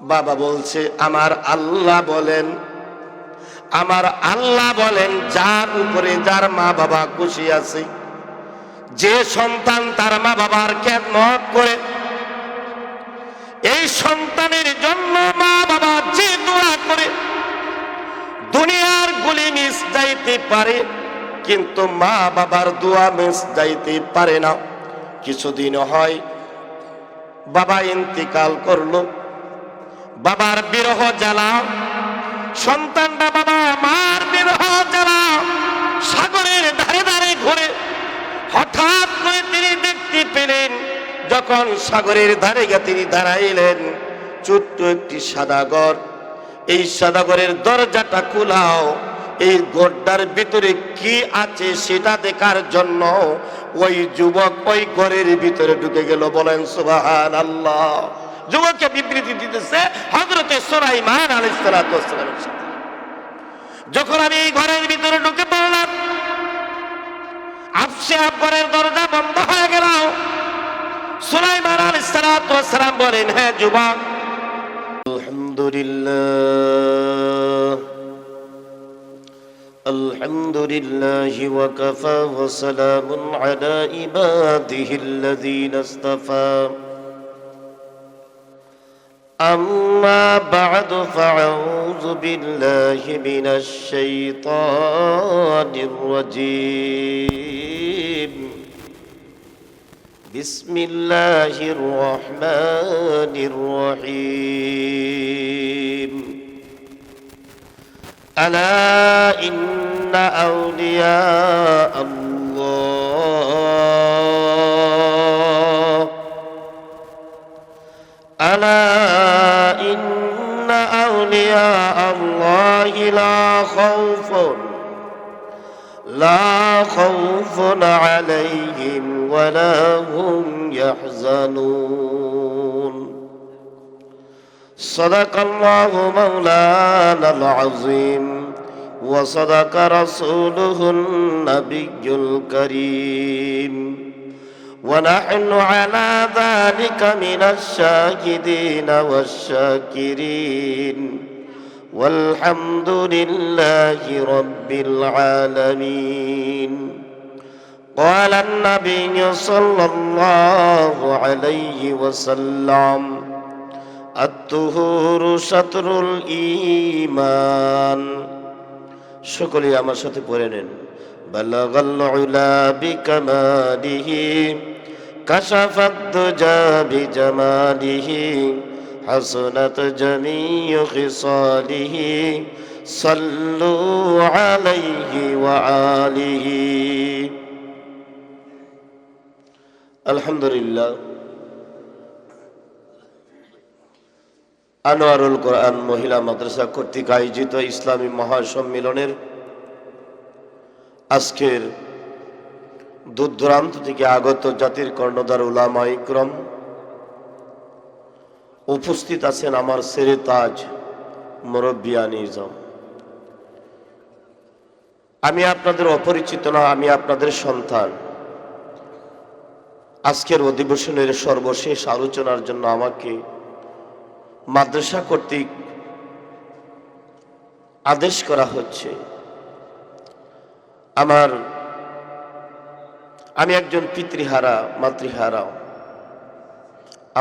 বাবা বলছে আমার আল্লাহ বলেন, আমার আল্লাহ বলেন, যার উপরে যার মা বাবা খুশি আছে, যে সন্তান তার মা বাবার খেদমত করে, এই সন্তানের জন্য মা বাবা যে দোয়া করে, দুনিয়ার গুলি মিস যাইতে পারে কিন্তু মা বাবার দোয়া মিস যাইতে পারে না। কিছুদিন হয় বাবা ইন্তিকাল করলো, বাবার বিরহ জ্বালা, সন্তানটা বাবা মার বিরহ জ্বালা সাগরের ধারে ধারে ঘুরে হঠাৎ করে তিনি দেখতে পেলেন, যখন সাগরের ধারে গিয়ে তিনি দাঁড়াইলেন, ছোট্ট একটি সাদা ঘর। এই সাদা ঘরের দরজাটা খোলাও, এই ঘরটার ভিতরে কি আছে সেটা দেখার জন্য ওই যুবক ওই ঘরের ভিতরে ঢুকে গেল। বলেন সুবহানাল্লাহ। যুবককে বিবৃতি দিতেছে হযরতে সুলাইমান আলাইহিস সালাতু ওয়াস সালামের সাথে। যখন আমি এই ঘরের ভিতরে ঢুকে পড়লাম, আপসে ঘরের দরজা বন্ধ হয়ে গেল। সুলাইমান আলাইহিস সালাতু ওয়াস সালাম বলেন, হ্যাঁ যুবক, আলহামদুলিল্লাহ আলহামদুলিল্লাহি ওয়া কাফা ওয়া সালামুন আলা ইবাদিহিল্লাযীনা ইসতাফা। أما بعد فأعوذ بالله من الشيطان الرجيم. بسم الله الرحمن الرحيم. ألا إن أولياء الله ألا إن أولياء الله لا خوف عليهم ولا هم يحزنون. صدق الله مولانا العظيم وصدق رسوله النبي الكريم ونحن على ذلك من الشاهدين والشاكرين والحمد لله رب العالمين. قال النبي صلى الله عليه وسلم الطهور شطر الإيمان. সকলে আমার সাথে পড়ে নেন। بلغ العلا بكماله كشف الدجى بجماله حسنت جميع خصاله صلوا عليه وآله. আলহামদুলিল্লাহ, আনোয়ারুল কোরআন মহিলা মাদ্রাসা কর্তৃক আয়োজিত ইসলামী মহাসম্মেলনের আজকের দূর দূরান্ত থেকে আগত জাতির কর্ণধার উলামা ইকরাম উপস্থিত আছেন, আমার সেরে তাজ মুরব্বিয়ান ইজাম। আমি আপনাদের অপরিচিত না, আমি আপনাদের সন্তান। আজকের অধিবেশনের সর্বশেষ আলোচনার জন্য আমাকে মাদ্রাসা কর্তৃক আদেশ করা হচ্ছে। আমি একজন পিতৃহারা মাতৃহারা।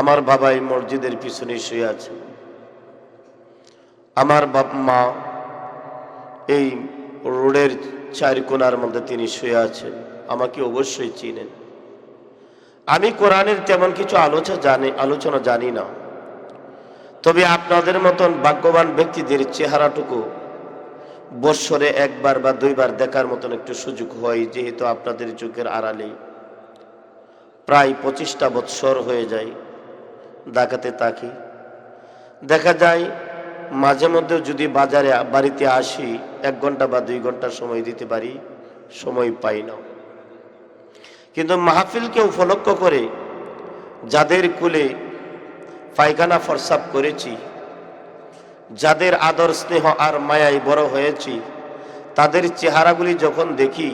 আমার বাবা এই মসজিদের পিছনে শুয়ে আছে, আমার বাপ মা এই রোডের চার কোণার মধ্যে তিনি শুয়ে আছেন। আমাকে অবশ্যই চিনেন। আমি কোরআনের তেমন কিছু আলোচনা জানি না, তবে আপনাদের মতন ভাগ্যবান ব্যক্তিদের চেহারাটুকু বৎসরে একবার বা দুইবার দেখার মতন একটু সুযোগ হয়, যেহেতু আপনাদের চোখের আড়ালে প্রায় 25টা বৎসর হয়ে যায় ঢাকাতে থাকি। দেখা যায় মাঝে মধ্যে যদি বাড়িতে আসি 1 ঘন্টা বা 2 ঘন্টা সময় দিতে পারি, সময় পাই না। কিন্তু মাহফিলকে উপলক্ষ করে যাদের কুলে পায়খানা ফরসাব করেছি, যাদের আদর স্নেহ আর মায়ায় বড় হয়েছি, তাদের চেহারাগুলি যখন দেখি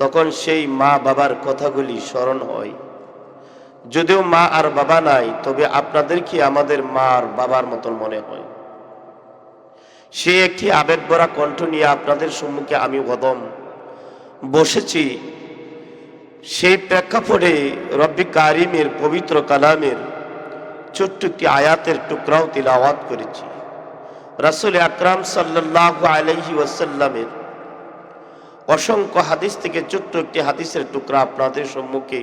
তখন সেই মা বাবার কথাগুলি স্মরণ হয়। যদিও মা আর বাবা নাই, তবে আপনাদের কি আমাদের মা আর বাবার মতন মনে হয়? সে একটি আবেগ ভরা কণ্ঠ নিয়ে আপনাদের সম্মুখে আমি কদম বসেছি। সেই প্রেক্ষাপটে রব্বি কারিমের পবিত্র কালামের ছোট্ট একটি আয়াতের টুকরাও তিলাওয়াত করেছি। রাসূল আকরাম সাল্লাল্লাহু আলাইহি ওয়াসাল্লামের অসংখ্য হাদিস থেকে ছোট্ট একটি হাদিসের টুকরা আপনাদের সম্মুখে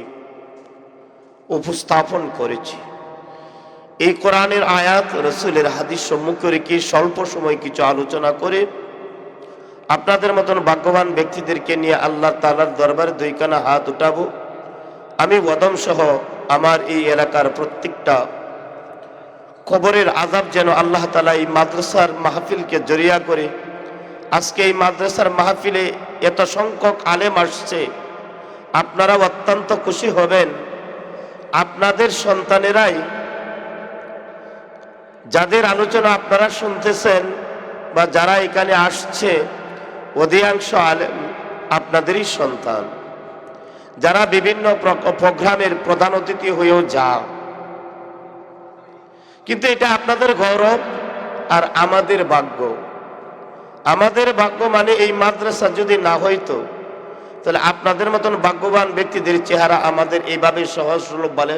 উপস্থাপন করেছি। এই কোরআনের আয়াত রাসূলের হাদিস সম্মুখে রেখে স্বল্প সময় কিছু আলোচনা করে আপনাদের মতন ভাগ্যবান ব্যক্তিদেরকে নিয়ে আল্লাহ তাআলার দরবারে দুইখানা হাত উঠাবো। আমি ওয়াদম সহ আমার এই এলাকার প্রত্যেকটা কবরের আযাব যেন আল্লাহ তাআলা এই মাদ্রাসার মাহফিলকে জরিয়া করে, আজকে এই মাদ্রাসার মাহফিলে এত সংখ্যক আলেম আসছে, আপনারা অত্যন্ত খুশি হবেন। আপনাদের সন্তানেরাই, যাদের আলোচনা আপনারা শুনতেছেন বা যারা এখানে আসছে, অধিকাংশ আলেম আপনাদেরই সন্তান, যারা বিভিন্ন প্রোগ্রামের প্রধান অতিথি হয়েও যা। কিন্তু এটা আপনাদের গৌরব আর আমাদের ভাগ্য। আমাদের ভাগ্য মানে এই মাদ্রাসা যদি না হইতো, তাহলে আপনাদের মতন ভাগ্যবান ব্যক্তিদের চেহারা আমাদের এইভাবে সহজ সুলভ বলে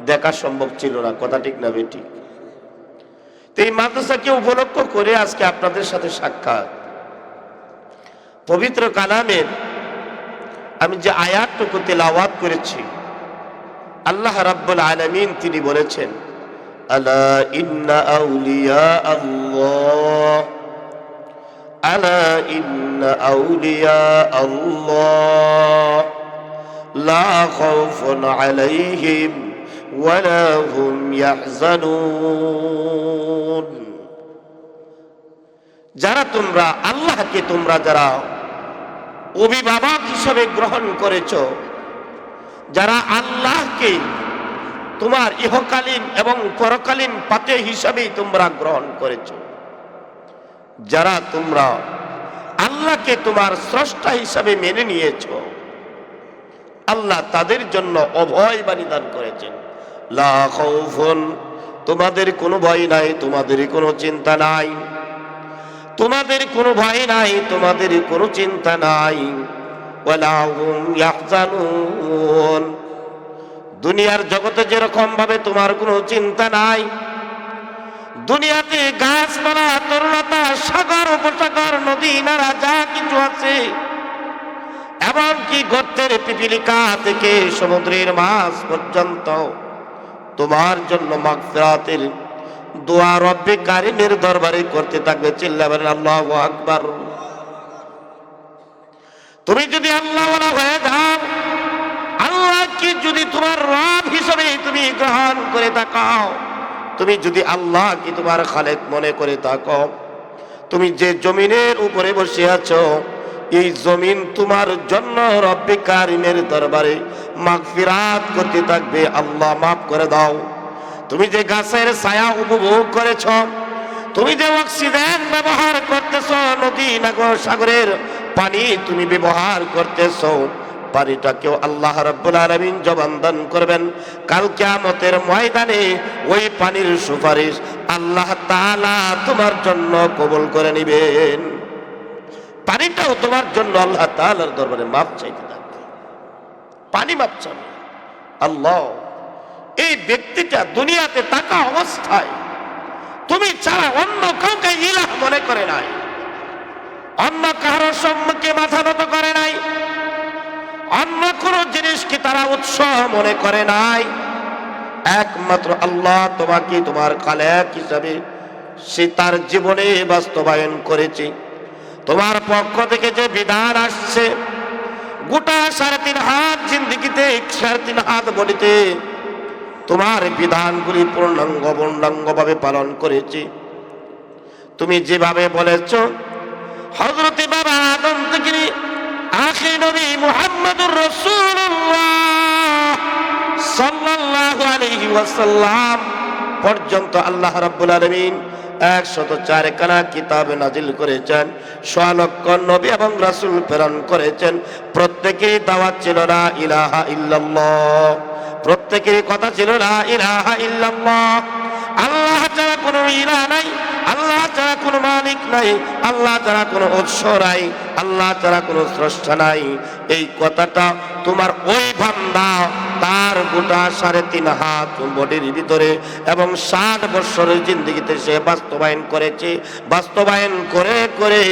দেখা সম্ভব ছিল না। কথা ঠিক না বেটি? তো এই মাদ্রাসাকে উপলক্ষ করে আজকে আপনাদের সাথে সাক্ষাৎ। পবিত্র কালামের আমি যে আয়াতটুকু তেলাওয়াত করেছি, আল্লাহ রাব্বুল আলামিন তিনি বলেছেন, আলা ইন্না আউলিয়া আল্লাহ, আলা ইন্না আউলিয়া আল্লাহ লা খাউফুন আলাইহিম ওয়ালা হুম ইয়াহজানুন। যারা তোমরা আল্লাহকে তোমরা যারা অভিভাবক হিসেবে গ্রহণ করেছ, যারা আল্লাহকে তোমার ইহকালীন এবং পরকালীন পাতে হিসাবেই তোমরা গ্রহণ করেছ, যারা তোমরা আল্লাহকে তোমার স্রষ্টা হিসাবে মেনে নিয়েছ, আল্লাহ তাদের জন্য অভয় বাণী দান করেছেন। লা খাউফুন, তোমাদের কোনো ভয় নাই, তোমাদের কোনো চিন্তা নাই, তোমাদের কোনো ভয় নাই, তোমাদের কোনো চিন্তা নাই। ওয়ালা হুম ইয়াহজানুন, দুনিয়ার জগতে যেরকম ভাবে তোমার কোনো চিন্তা নাই, দুনিয়াতে গাছপালা, তরুলতা, সাগর, উপসাগর, নদী, নালা যা কিছু আছে, এমনকি গর্তের পিপিলিকা থেকে সমুদ্রের মাছ পর্যন্ত তোমার জন্য মাগফিরাতের দোয়া রব্বে কারিমের দরবারে করতে থাকবে। চিল্লা বলেন আল্লাহু আকবার। তুমি যদি আল্লাহওয়ালা হয়ে যাও, আল্লাহকে যদি তোমার রব হিসেবে তুমি গ্রহণ করে থাকো, তুমি যদি আল্লাহকে তোমার খালেক মনে করে থাকো, তুমি যে জমিনের উপরে বসে আছো, এই জমিন তোমার জন্য রব্বে কারিমের দরবারে মাগফিরাত করতে থাকবে, আল্লাহ মাফ করে দাও। তুমি যে গাছের ছায়া উপভোগ করেছ, তুমি যে অক্সিজেন ব্যবহার করতেছ, নদী নাগর সাগরের পানি তুমি ব্যবহার করতেছ, পানিটাকেও আল্লাহ রাব্বুল আলামিন জবান দান করবেন। কাল কিয়ামতের ময়দানে ওই পানির সুপারিশ আল্লাহ তাআলা তোমার জন্য কবুল করে নেবেন। পানিটাও তোমার জন্য আল্লাহ তাআলার দরবারে মাপ চাইতে থাকবে। পানি মাপ চাবে আল্লাহ। এই ব্যক্তিটা দুনিয়াতে থাকা অবস্থায় তুমি ছাড়া অন্য কাউকে ইলাহ মনে করে নাই, অন্য কারো সম্মুখে মাথা নত করে নাই, অন্য কোন জিনিসকে তারা উৎস মনে করে নাই। একমাত্র আল্লাহ তোমাকে তোমার খালেক হিসাবে সে তার জীবনে বাস্তবায়ন করেছে। তোমার পক্ষ থেকে যে বিধান আসছে, গোটা 3.5 হাত জিন্দেগিতে, 3.5 হাত বডিতে তোমার বিধানগুলি পূর্ণাঙ্গ ভাবে পালন করেছি। তুমি যেভাবে বলেছ, হযরত বাবা আদম থেকে আখির নবী মুহাম্মদুর রাসূলুল্লাহ সাল্লাল্লাহু আলাইহি ওয়াসাল্লাম পর্যন্ত আল্লাহ রাব্বুল আলামিন 104 খানা কিতাব নাজিল করেছেন, 100 লক্ষ নবী এবং রাসূল প্রেরণ করেছেন। প্রত্যেকেরই দাওয়াত ছিল লা ইলাহা ইল্লাল্লাহ, প্রত্যেকেরই কথা ছিল লা ইলাহা ইল্লাল্লাহ। আল্লাহ ছাড়া কোনো ইলাহ নাই, আল্লাহ ছাড়া কোনো মালিক নাই, আল্লাহ ছাড়া কোনো উৎস নাই, আল্লাহ ছাড়া কোনো স্রষ্টা নাই। এই কথাটা তোমার ওই বান্দা তার গোটা 3.5 হাত বডির ভিতরে এবং 60 বছরের জিন্দগিতে সে বাস্তবায়ন করেছে। বাস্তবায়ন করে করে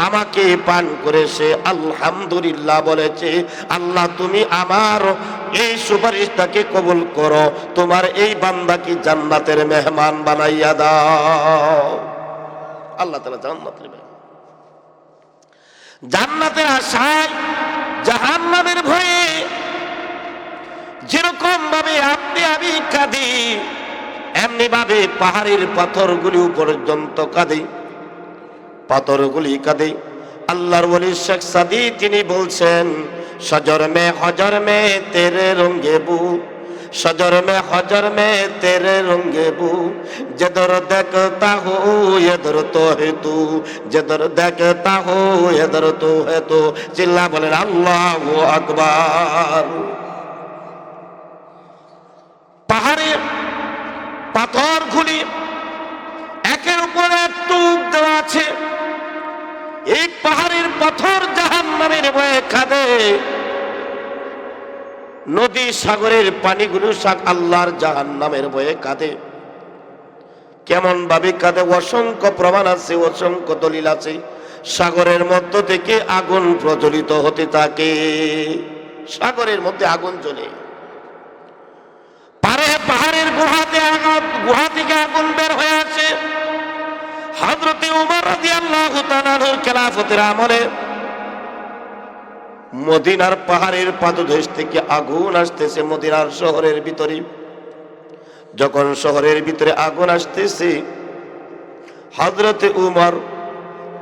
আমাকে পান করে সে আলহামদুলিল্লাহ বলেছে। আল্লাহ তুমি আমার এই সুপারিশটাকে কবুল করো, তোমার এই বান্দাকে জান্নাতের মেহমান বানাইয়া দাও। আল্লাহ তাআলা জান্নাত নেবেন। জান্নাতের আশায় জাহান্নামের ভয়ে যেরকম ভাবে আপনি আমি কাঁদি, এমনি ভাবে পাহাড়ের পাথরগুলি পর্যন্ত কাঁদে, পাথরগুলি কাঁদে। আল্লাহর ওলি শেখ সাদি তিনি বলছেন, সজর মে হজর মে তেরে রঙ্গে বু, সজর মে হজর মে তেরে রঙ্গে বু, যেদর দেখতা হো এদর তো হে তু, যেদর দেখতা হো এদর তো হে তু। চিল্লা বলেন আল্লাহু আকবার। পাহাড়ের পাথরগুলি একের উপর এক টুক দেওয়া আছে। এই পাহাড়ের পাথর জাহান্নামের ভয়ে কাঁদে। নদী সাগরের পানিগুলো আল্লাহর জাহান্নামের ভয়ে কাঁদে। কেমন ভাবে কাঁদে অসংখ্য প্রমাণ আছে, অসংখ্য দলিল আছে। সাগরের মধ্য থেকে আগুন প্রজ্বলিত হতে থাকে, সাগরের মধ্যে আগুন জ্বলে। পাহাড়ের গুহা থেকে আগুন বের হয়ে আসে। হযরতে ওমর রাদিয়াল্লাহু তাআলা আনহুর খেলাফতের আমলে মদিনার পাহাড়ের পাদদেশ থেকে আগুন আসতেছে মদিনার শহরের ভিতরে। যখন শহরের ভিতরে আগুন আসতেছে, হযরতে ওমর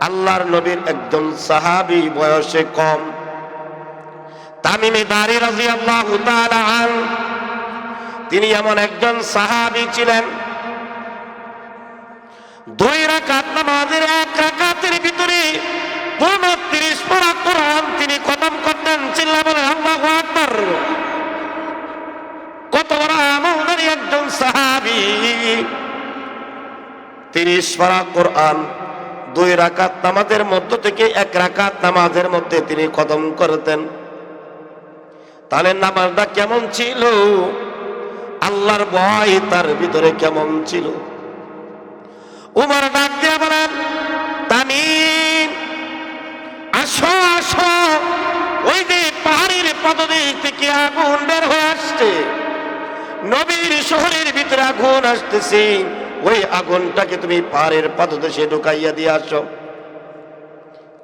আল্লাহর নবীর একজন সাহাবী, বয়সে কম, তামিমি দারি রাদিয়াল্লাহু তাআলা আনহু, তিনি এমন একজন সাহাবী ছিলেন, 2 রাকাত নামাজের 1 রাকাতের ভিতরে 29 পারা কোরআন তিনি খতম করতেন। চিল্লা বলেন আল্লাহু আকবার। কত বড় আমলদারি একজন সাহাবী! 30 পারা কোরআন 2 রাকাত নামাজের মধ্য থেকে 1 রাকাত নামাজের মধ্যে তিনি খতম করতেন। তাহলে নামাজটা কেমন ছিল, আল্লাহর ভয় তার ভিতরে কেমন ছিল। উমর ডাক দিয়ে বলেন, তামিম আসো আসো, ওই যে পাহাড়ের পদদেশ থেকে আগুন বের হয়ে আসছে, নবীর শহরের ভিতরে আগুন আসতেছে, ওই আগুনটাকে তুমি পাহাড়ের পদদেশে ঢুকাইয়া দিয়ে আসো।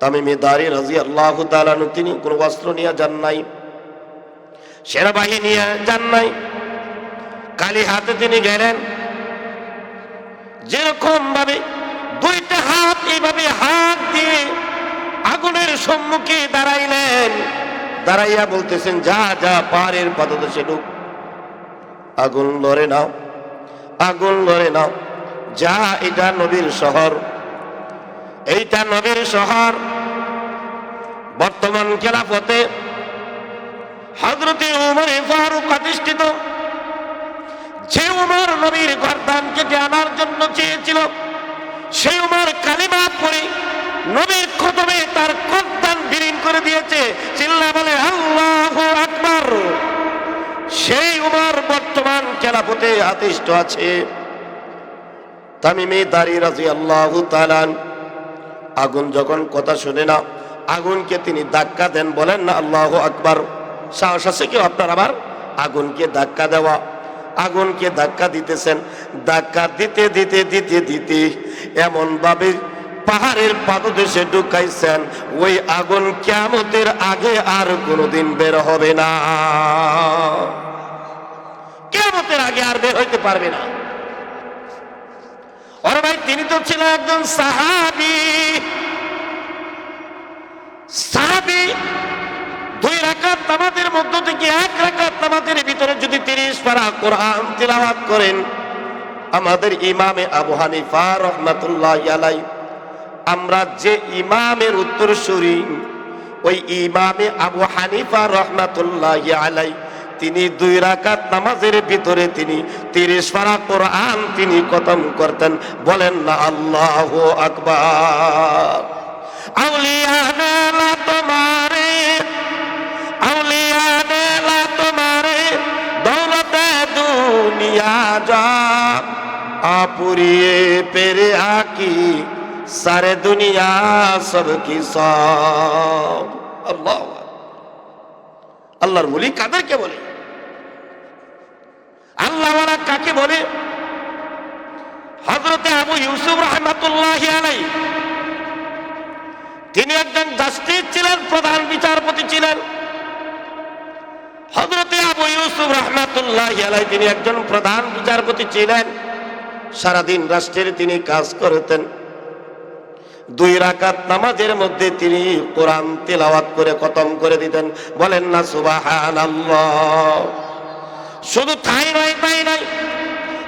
তামিমি দারি রাদিয়াল্লাহু তাআলা আনহু তিনি কোনো অস্ত্র নিয়ে যান নাই, সেনাবাহিনী নিয়ে যান নাই, কালি হাতে তিনি গেলেন। যেরকম ভাবে 2টা হাত এইভাবে হাত দিয়ে আগুনের সম্মুখে দাঁড়াইলেন, দাঁড়াইয়া বলতেছেন, যা যা পাহাড়ের পাদদেশে ঢুক, আগুন লড়ে নাও, আগুন লড়ে নাও, যা, এটা নবীর শহর, এইটা নবীর শহর। বর্তমান খেলাফতে হযরতে ওমর ফারুক প্রতিষ্ঠিত, যে ওমর নবীর গর্দান কেটে আনার জন্য চেয়েছিল, সেই ওমর কালিমা পড়ে নবীর কদমে তার গর্দান বিলীন করে দিয়েছে। চিল্লা বলে আল্লাহু আকবার। সেই ওমর বর্তমান খেলাফতে আদিষ্ট আছে। তামিমি দারি রাদিয়াল্লাহু তাআলা আগুন যখন কথা শুনে না, আগুনকে তিনি ধাক্কা দেন। বলেন না আল্লাহু আকবার। সাহস আছে কেউ আপনার আবার আগুনকে ধাক্কা দেওয়া? আগুনকে ধাক্কা দিতেছেন, ধাক্কা দিতে দিতে দিতে দিতে এমন ভাবে পাহাড়ের পাদদেশে ঢুকাইছেন, ওই আগুন কিয়ামতের আগে আর কোনোদিন বের হবে না, কিয়ামতের আগে আর বের হইতে পারবে না। ওর ভাই, তিনি তো ছিলেন একজন সাহাবী। সাহাবী 2 রাকাত নামাজের মধ্য থেকে 1 রাকাত নামাজের ভিতরে যদি 30 পারা কোরআন তিলাওয়াত করেন, আমাদের ইমামে আবু হানিফা রাহমাতুল্লাহি আলাইহি, আমরা যে ইমামের উত্তরসূরি ওই ইমামে আবু হানিফা রাহমাতুল্লাহি আলাইহি তিনি 2 রাকাত নামাজের ভিতরে তিনি 30 পারা কোরআন তিনি খতম করতেন। বলেন না আল্লাহু আকবার। আউলিয়া নেলা তোমারে, আউলিয়া নেলা তোমারে, দৌলতে দুনিয়া যা আপুরিয়ে পেরে আকি সারে দুনিয়া সব কি সব। আল্লাহ, আল্লাহর ওলি কাদেরকে বলে? আল্লাহ ওয়ালা কাকে বলে? হযরতে আবু ইউসুফ রাহমাতুল্লাহি আলাইহি তিনি একজন জাস্টিস ছিলেন, প্রধান বিচারপতি ছিলেন। হযরতে আবু ইউসুফ রাহমাতুল্লাহি আলাইহি তিনি একজন প্রধান বিচারপতি ছিলেন। সারাদিন রাষ্ট্রের তিনি কাজ করতেন। 2 রাকাত নামাজের মধ্যে তিনি কোরআন তেলাওয়াত করে খতম করে দিতেন। বলেন না সুবহানাল্লাহ। শুধু তাই নয়,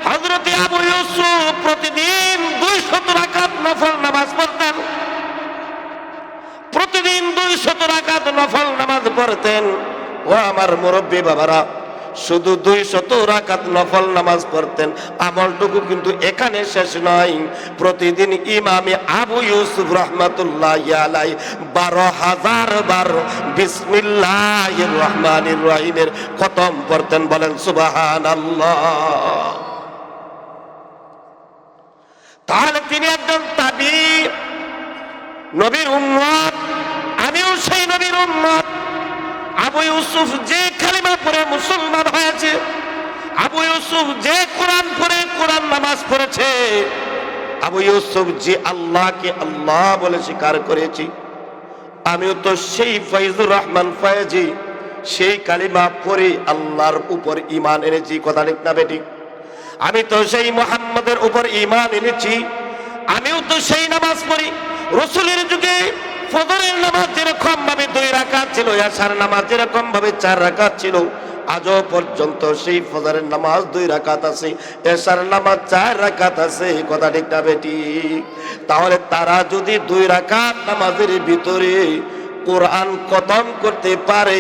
হযরতে আবু ইউসুফ প্রতিদিন 200 রাকাত নফল নামাজ পড়তেন। প্রতিদিন 200 রাকাত নফল নামাজ পড়তেন। ও আমার মুরব্বী বাবারা, শুধু 200 রাকাত নফল নামাজ পড়তেন, আমলটুকু কিন্তু এখানে শেষ নয়। প্রতিদিন ইমামে আবু ইউসুফ রাহমাতুল্লাহি আলাইহি 12,000 বার বিসমিল্লাহির রহমানির রহিমের খতম পড়তেন। বলেন সুবহানাল্লাহ। তাহলে তিনি একজন তাবী, নবীর উম্মত, আমিও সেই নবীর উম্মত। আবু ইউসুফ যে কালিমা পড়ে মুসলমান হয়েছে, আবু ইউসুফ যে কোরআন পড়ে কোরআন নামাজ পড়েছে, আবু ইউসুফ যে আল্লাহকে আল্লাহ বলে স্বীকার করেছি, আমিও তো সেই ফয়জুর রহমান ফয়েজি সেই কালিমা পড়ে আল্লাহর উপর ঈমান এনেছি। কথা ঠিক না বেঠিক? আমি তো সেই মুহাম্মদের উপর ঈমান এনেছি, আমিও তো সেই নামাজ পড়ি। রাসূলের যুগে ফজরের নামাজ যেরকম ভাবে 2 রাকাত ছিল, এশার নামাজ যেরকম ভাবে 4 রাকাত ছিল, আজও পর্যন্ত সেই ফজরের নামাজ 2 রাকাত আছে, এশার নামাজ 4 রাকাত আছে। কথা ঠিক না বেঠিক? তাহলে তারা যদি 2 রাকাত নামাজের ভিতরে কোরআন খতম করতে পারে,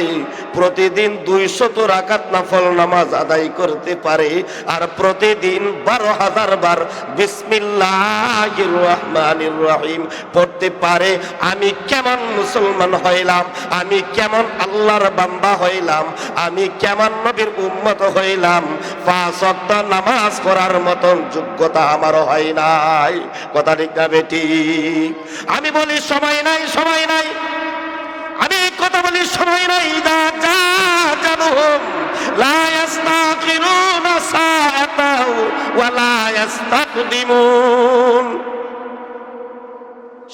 প্রতিদিন 200 রাকাত নফল নামাজ আদায় করতে পারে, আর প্রতিদিন 12,000 বার বিসমিল্লাহির রহমানির রহিম পড়তে পারে, আমি কেমন মুসলমান হইলাম, আমি কেমন আল্লাহর বান্দা হইলাম, আমি কেমন নবীর উম্মত হইলাম। 5 ওয়াক্ত নামাজ পড়ার মতন যোগ্যতা আমার হয় নাই। কথা ঠিক না বেঠিক? আমি বলি সময় নাই, সময় নাই। আমি কথা বলি সময় নাই। জানুহুম লা ইস্তাখিরুনা সাআতাও ওয়া লা ইস্তাকদিমুন।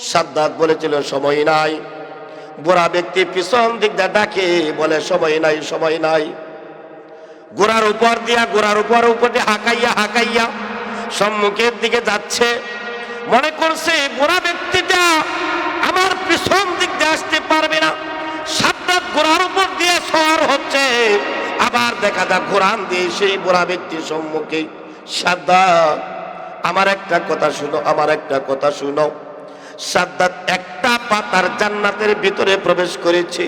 সাদ্দাত বলেছিল সময় নাই। বুড়া ব্যক্তি পিছন দিক দিয়ে ডাকে, বলে সময় নাই, সময় নাই। গোড়ার উপর দিয়ে হাঁকাইয়া সম্মুখের দিকে যাচ্ছে। মনে করছে বুড়া ব্যক্তিটা আমার পিছন দিক দিয়ে আসতে পারবে না। সাদ্দাত ঘোড়ার উপর দিয়ে সওয়ার হচ্ছে, আবার দেখা যায় কোরআন দিয়ে সেই বুড়া ব্যক্তির সম্মুখে। সাদ্দাত আমার একটা কথা শুনো, আমার একটা কথা শুনো। সাদ্দাত একটা পা তার জান্নাতের ভিতরে প্রবেশ করেছে,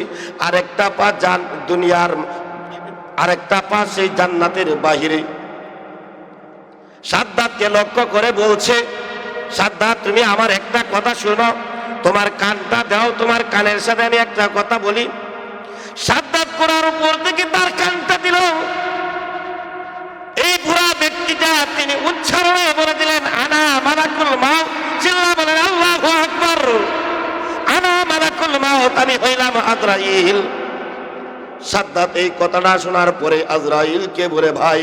আরেকটা পা দুনিয়ার, আরেকটা পা সেই জান্নাতের বাহিরে। সাদ্দাতকে লক্ষ্য করে বলছে, সাদ্দাত তুমি আমার একটা কথা শুনো, তোমার কানটা দাও, তোমার কানের সাথে আমি একটা কথা বলি। সাদ্দাত ঘোড়ার উপর থেকে তার কানটা দিল। এই বুড়া ব্যক্তিটা তিনি উচ্চারণে বলে দিলেন, আনা মালাকুল মাউত। চিল্লা বলেন আল্লাহু আকবার। আনা মালাকুল মাউত, আমি হইলাম আজরাইল। সাদ্দাত এই কথাটা শোনার পরে আজরাইলকে বলে, ভাই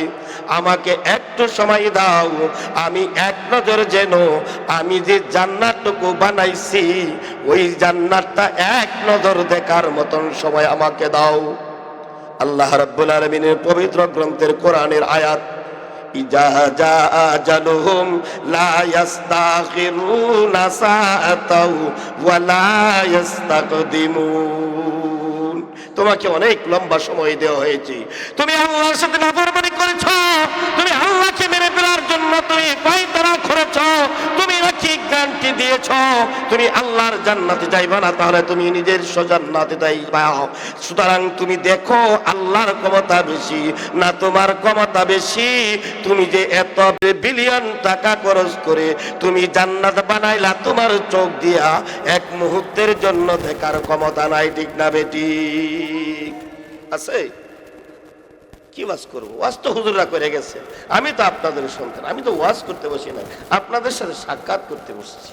আমাকে একটু সময় দাও, আমি এক নজর যেন আমি যে জান্নাতটুকু বানাইছি ওই জান্নাতটা এক নজর দেখার মতন সময় আমাকে দাও। আল্লাহ রাব্বুল আলামিনের পবিত্র গ্রন্থের কোরআনের আয়াত, ইজা জাআ আজালুহুম লা ইস্তাখিরুনা সাআতাও ওয়া লা ইস্তাকদিমুন। তোমাকে অনেক লম্বা সময় দেওয়া হয়েছে, তুমি আল্লাহর সাথে নাফরমানি করেছো, তুমি আল্লাহকে মেরে ফেলার জন্য তুমি দিয়েছো, তুমি আল্লাহর জান্নাতে যাইবা না, তাহলে তুমি নিজের জান্নাতে যাইবা। সুতরাং তুমি দেখো আল্লাহর ক্ষমতা বেশি না তোমার ক্ষমতা বেশি। তুমি যে এত বিলিয়ন টাকা খরচ করে তুমি জান্নাত বানাইলা, তোমার চোখ দিয়া এক মুহূর্তের জন্য দেখার ক্ষমতা নাই। ঠিক না বেটি? আছে? কি ওয়াজ করবো? ওয়াজ তো হুজুররা করে গেছে, আমি তো আপনাদের সন্তান, আমি তো ওয়াজ করতে বসি না, আপনাদের সাথে সাক্ষাৎ করতে বসেছি।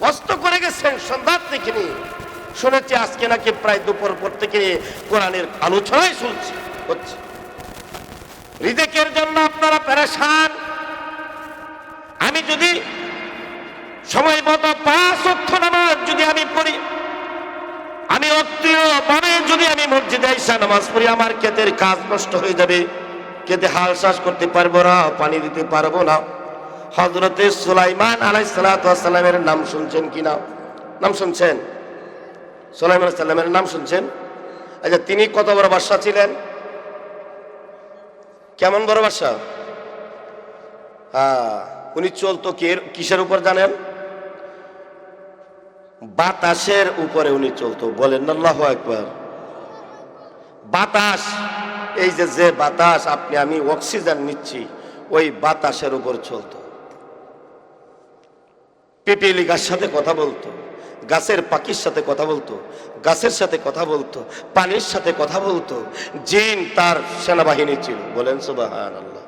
ওয়াজ তো করে গেছেন সন্ধ্যার থেকে নিয়ে। শুনেছি আজকে নাকি প্রায় দুপুর পর থেকে কোরআনের আলোচনাই শুনছি হচ্ছে। রিজেকের জন্য আপনারা পেরেশান। আমি যদি সময় মতো 5 ওয়াক্ত নামাজ যদি আমি পড়ি, আমি অক্রিয়ভাবে যদি আমি মসজিদে এসে নামাজ পড়ি, আমার ক্ষেতের কাজ নষ্ট হয়ে যাবে, ক্ষেতে হাল চাষ করতে পারবো না, পানি দিতে পারবো না। হযরতে সুলাইমান আলাইহিস সালাতু ওয়াস সালামের নাম শুনছেন কিনা? নাম শুনছেন? সুলাইমান আলাইহিস সালামের নাম শুনছেন? আচ্ছা, তিনি কত বড় বাদশা ছিলেন? কেমন বড় বাদশা? উনি চলতো কিসের উপর জানেন? বাতাসের উপরে উনি চলতো। বলেন আল্লাহু আকবার। বাতাস, এই যে বাতাস আপনি আমি অক্সিজেন নিচ্ছি, ওই বাতাসের উপর চলতো। পিপিলিকার সাথে কথা বলতো, গাছের পাখির সাথে কথা বলতো, গাছের সাথে কথা বলতো, পানির সাথে কথা বলতো। জিন তার সেনাবাহিনী ছিল। বলেন সুবহানাল্লাহ।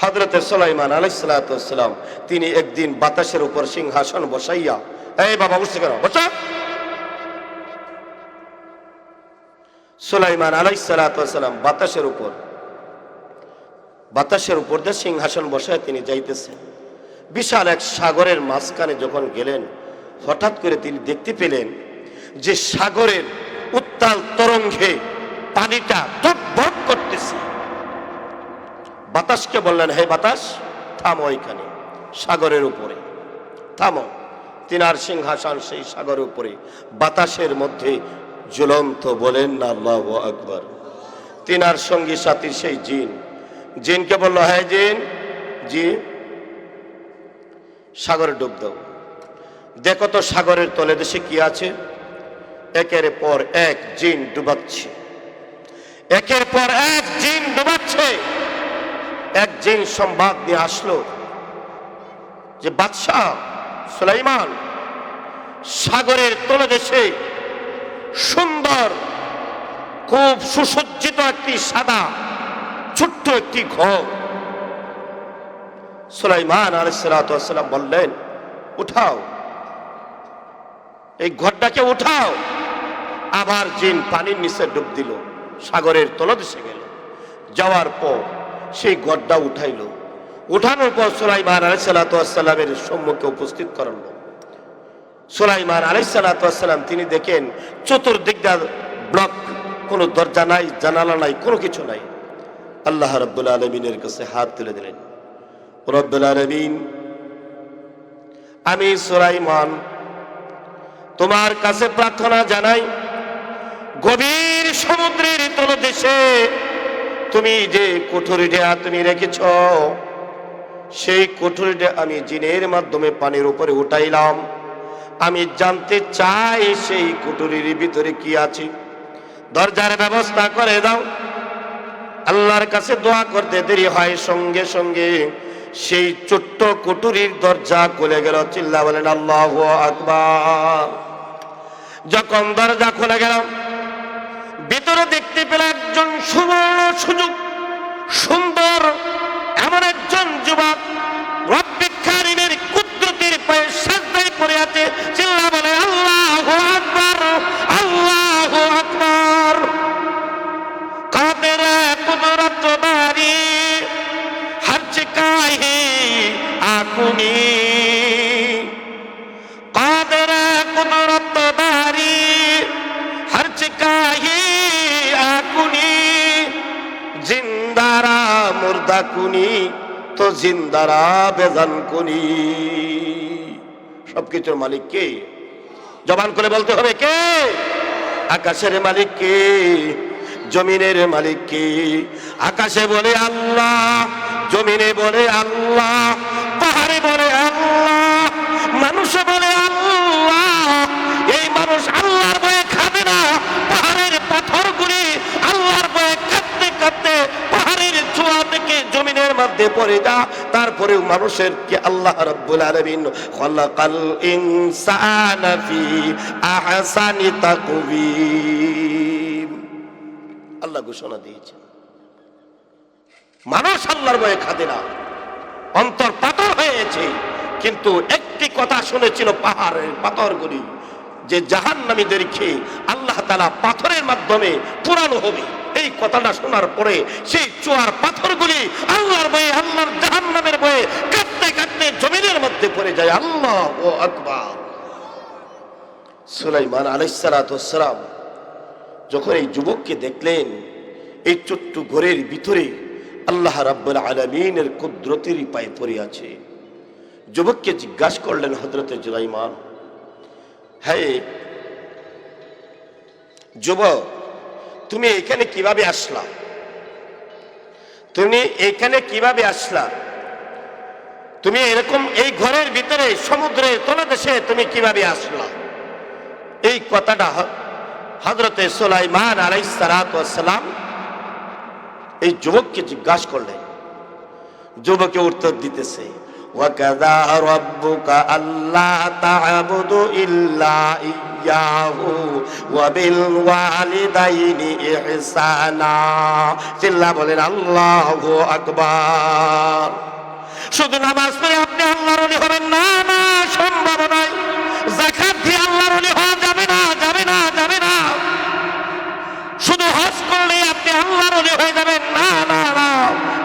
হযরত সুলাইমান আলাইহিস সালাতু ওয়াস সালাম তিনি একদিন বাতাসের উপর সিংহাসন বসাইয়া, এই বাবা বুঝতে কেন বসা, সুলাইমান আলাইহিস সালাতু ওয়াস সালাম বাতাসের উপর দিয়ে সিংহাসন বসায় তিনি যাইতেছেন। বিশাল এক সাগরের মাঝখানে যখন গেলেন, হঠাৎ করে তিনি দেখতে পেলেন যে সাগরের উত্তাল তরঙ্গে পানিটা টকবক করতেছে। বাতাসকে বললেন, হে বাতাস থামো, এখানে সাগরের উপরে থামো। তিনার সিংহাসন সেই সাগরের উপরে বাতাসের মধ্যে ঝুলন্ত। বলেন না আল্লাহু আকবার। তিনার সঙ্গী সাথী সেই জিনকে বলল, হ্যাঁ জিন, জি সাগরে ডুব দাও, দেখো তো সাগরের তলে দেশে কি আছে। একের পর এক জিন ডুবাচ্ছে, একের পর এক জিন ডুবাচ্ছে। এক জিন সংবাদ নিয়ে আসলো যে বাদশাহ সুলাইমান, সাগরের তলদেশে সুন্দর খুব সুসজ্জিত একটি সাদা ছোট্ট একটি ঘর। সুলাইমান আলাইহিস সালাতু ওয়াস সালাম বললেন, উঠাও, এই ঘরটাকে উঠাও। আবার জিন পানির নিচে ডুব দিল, সাগরের তলদেশে গেল। যাওয়ার পর সেই ঘরটা উঠাইল। উঠানোর পর সুলাইমান আলাইহিস সালাতু ওয়াস সালামের সম্মুখে উপস্থিত করলো। সুলাইমান আলাইহিস সালাতু ওয়াস সালাম তিনি দেখেন চতুর্দিক দিয়ে ব্লক, কোনো দরজা নাই, জানালা নাই, কোনো কিছু নাই। আল্লাহ রাব্বুল আলামিনের কাছে হাত তুলে দিলেন, রব্বুল আলামিন, আমি সুলাইমান তোমার কাছে প্রার্থনা জানাই, গভীর সমুদ্রের তলদেশে তুমি যে কুঠুরিটা তুমি রেখেছ, সেই কুঠুরিটা আমি জিনের মাধ্যমে পানির উপরে উঠাইলাম। আমি জানতে চাই সেই কুঠুরির ভিতরে কি আছে, দরজার ব্যবস্থা করে দাও। আল্লাহর কাছে দোয়া করতে দেরি হয়, সঙ্গে সঙ্গে সেই ছোট্ট কুঠুরির দরজা খুলে গেল। চিল্লা বলেন আল্লাহু আকবার। যখন দরজা খুলে গেল, ভিতরে দেখতে পেল একজন সুবর্ণ সুযোগ সুন্দর এমন একজন যুবক রব্বিক কারীমের কুদরতের পায়ে সিজদায় পড়ে আছে। চিল্লা বলে আল্লাহু আকবার, আল্লাহু আকবার। কাদের কুদরত বারি হর চিকাহি আকুনি, কাদের কুদরত বারি হর চিকাহি আকুনি, জিন্দারা মুর্দা কুনি তো জিন্দারা বেজান কুনি। সবকিছুর মালিক কে? জবান করে বলতে হবে কে? আকাশের মালিক কে? জমিনের মালিক কে? আকাশে বলে আল্লাহ, জমিনে বলে আল্লাহ, পাহাড়ে বলে আল্লাহ, মানুষে পড়ে যা, তারপরেও মানুষের কে আল্লাহ রাব্বুল আলামিন খালাকাল ইনসানা ফি আহসানি তাকওয়িম, আল্লাহ ঘোষণা দিয়েছে। মানুষ আল্লাহর ভয়ে খাদে না, অন্তর পাথর হয়েছে, কিন্তু একটি কথা শুনেছিল পাহাড়ের পাথরগুলি, যে জাহান্নামীদেরকে আল্লাহ তাআলা পাথরের মাধ্যমে পুরানো হবে। এই কথাটা শোনার পরে সেই চোয়ার পাথরগুলি আল্লাহর ভয়ে, আল্লাহর জাহান্নামের ভয়ে কাঁদতে কাঁদতে জমিনের মধ্যে পড়ে যায়। আল্লাহু আকবার। সুলাইমান আলাইহিস সালাতু ওয়াস সালাম যখন এই যুবককে দেখলেন এই ছোট্ট ঘরের ভিতরে আল্লাহ রাব্বুল আলামিনের কুদরতের পায়ে পড়ে আছে, যুবককে জিজ্ঞাসা করলেন হযরতে সুলাইমান, হ্যাঁ যুবক, তুমি এখানে কিভাবে আসলা? তুমি এখানে কিভাবে আসলা? তুমি এরকম এই ঘরের ভিতরে সমুদ্রের তলদেশে তুমি কিভাবে আসলা? এই কথাটা হযরতে সুলাইমান আলাইহিস সালাতু ওয়াস সালাম এই যুবককে জিজ্ঞাসা করলেন। যুবকে উত্তর দিতেছে, ওয়াকাযা রাব্বুকা আল্লা তা'বুদু ইল্লা ইয়াহু ওয়া বিল ওয়ালিদাইনি ইহসানা। চিল্লা বলেন আল্লাহু আকবার। শুধু নামাজ পড়ে আপনি আল্লাহর ওলি হবেন না, না, সম্ভব নয়। যাকাত দিয়ে আল্লাহর ওলি হওয়া যাবে না, যাবে না, যাবে না। শুধু হজ করলে আপনি আল্লাহর ওলি হয়ে যাবেন না, না, না,